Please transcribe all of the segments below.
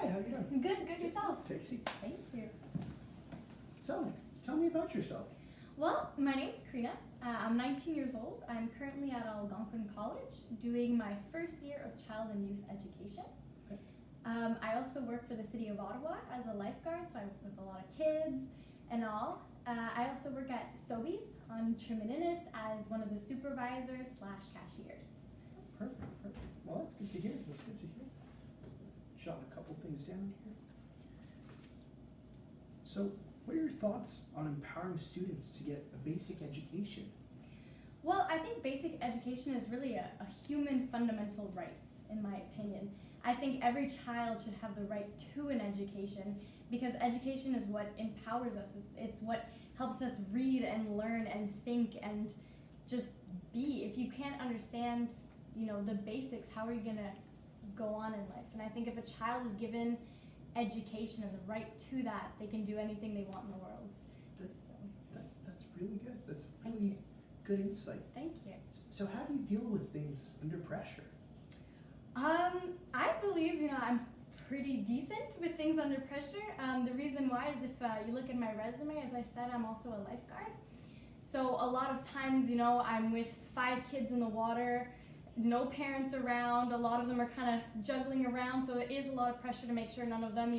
Hi, how you doing? Good yourself. Take a seat. Thank you. So, tell me about yourself. Well, my name's Karina. I'm 19 years old. I'm currently at Algonquin College doing my first year of child and youth education. Okay. I also work for the City of Ottawa as a lifeguard, so I work with a lot of kids and all. I also work at Sobeys on Trimidinis as one of the supervisors / cashiers. Perfect. Well, that's good to hear. Jot a couple things down here. So, what are your thoughts on empowering students to get a basic education? Well, I think basic education is really a human fundamental right, in my opinion. I think every child should have the right to an education because education is what empowers us. It's what helps us read and learn and think and just be. If you can't understand, the basics, how are you going to go on in life? And I think if a child is given education and the right to that, they can do anything they want in the world. That's really good. That's really good insight. Thank you. So how do you deal with things under pressure? I believe, I'm pretty decent with things under pressure. The reason why is if you look at my resume, as I said, I'm also a lifeguard. So a lot of times, I'm with 5 kids in the water, no parents around. A lot of them are kind of juggling around, so it is a lot of pressure to make sure none of them,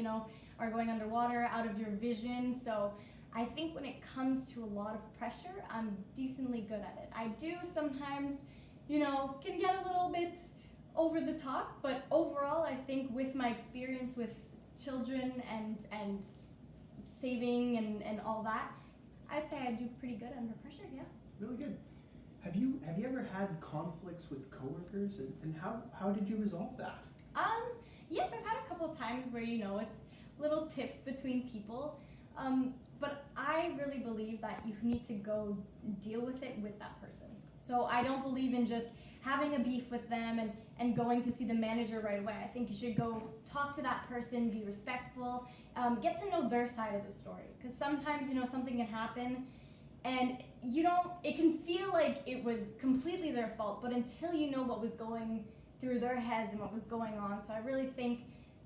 are going underwater, out of your vision. So I think when it comes to a lot of pressure, I'm decently good at it. I do sometimes, can get a little bit over the top, but overall I think with my experience with children and saving and all that, I'd say I do pretty good under pressure, yeah. Really good. Have you ever had conflicts with coworkers, and how did you resolve that? Yes, I've had a couple of times where, it's little tiffs between people, but I really believe that you need to go deal with it with that person. So I don't believe in just having a beef with them and going to see the manager right away. I think you should go talk to that person, be respectful, get to know their side of the story. Because sometimes, something can happen and it can feel like it was completely their fault, but until you know what was going through their heads and what was going on. So I really think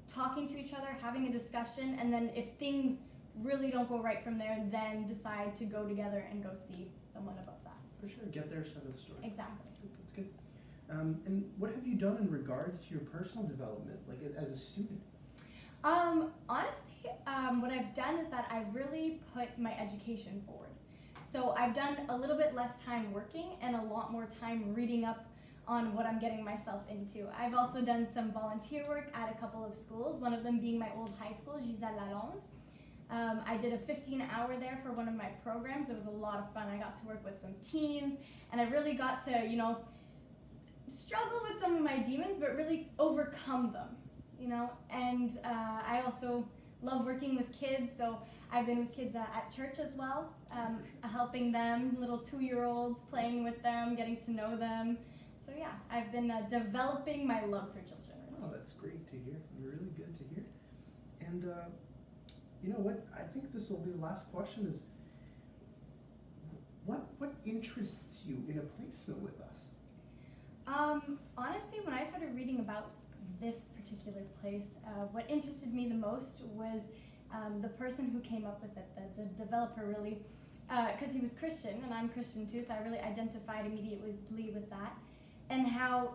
talking to each other, having a discussion, and then if things really don't go right from there, then decide to go together and go see someone about that. For sure, get their side of the story. Exactly. That's good. And what have you done in regards to your personal development, like as a student? Honestly, what I've done is that I've really put my education forward. So I've done a little bit less time working and a lot more time reading up on what I'm getting myself into. I've also done some volunteer work at a couple of schools, one of them being my old high school, Gisèle Lalonde. I did a 15-hour there for one of my programs. It was a lot of fun. I got to work with some teens, and I really got to, struggle with some of my demons, but really overcome them, And I also love working with kids, so I've been with kids at church as well, helping them, little 2-year-olds, playing with them, getting to know them. So yeah, I've been developing my love for children. Oh, that's great to hear. Really good to hear. And you know what? I think this will be the last question is, what interests you in a placement with us? Honestly, when I started reading about this particular place, what interested me the most was the person who came up with it, the developer really, because he was Christian and I'm Christian too, so I really identified immediately with that, and how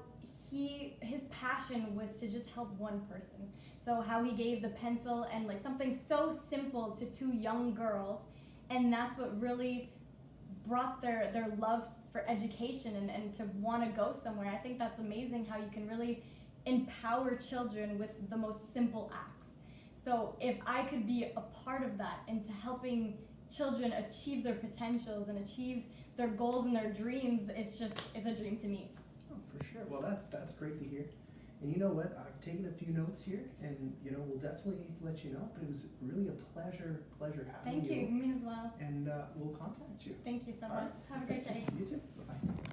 his passion was to just help one person. So how he gave the pencil and like something so simple to 2 young girls, and that's what really brought their love for education and to want to go somewhere. I think that's amazing how you can really empower children with the most simple acts. So if I could be a part of that into helping children achieve their potentials and achieve their goals and their dreams, it's a dream to me. Oh, for sure. Well, that's great to hear. And you know what? I've taken a few notes here, and we'll definitely let you know. But it was really a pleasure having you. Thank you, me as well. And we'll contact you. Thank you so much. Have a great day. You too. Bye.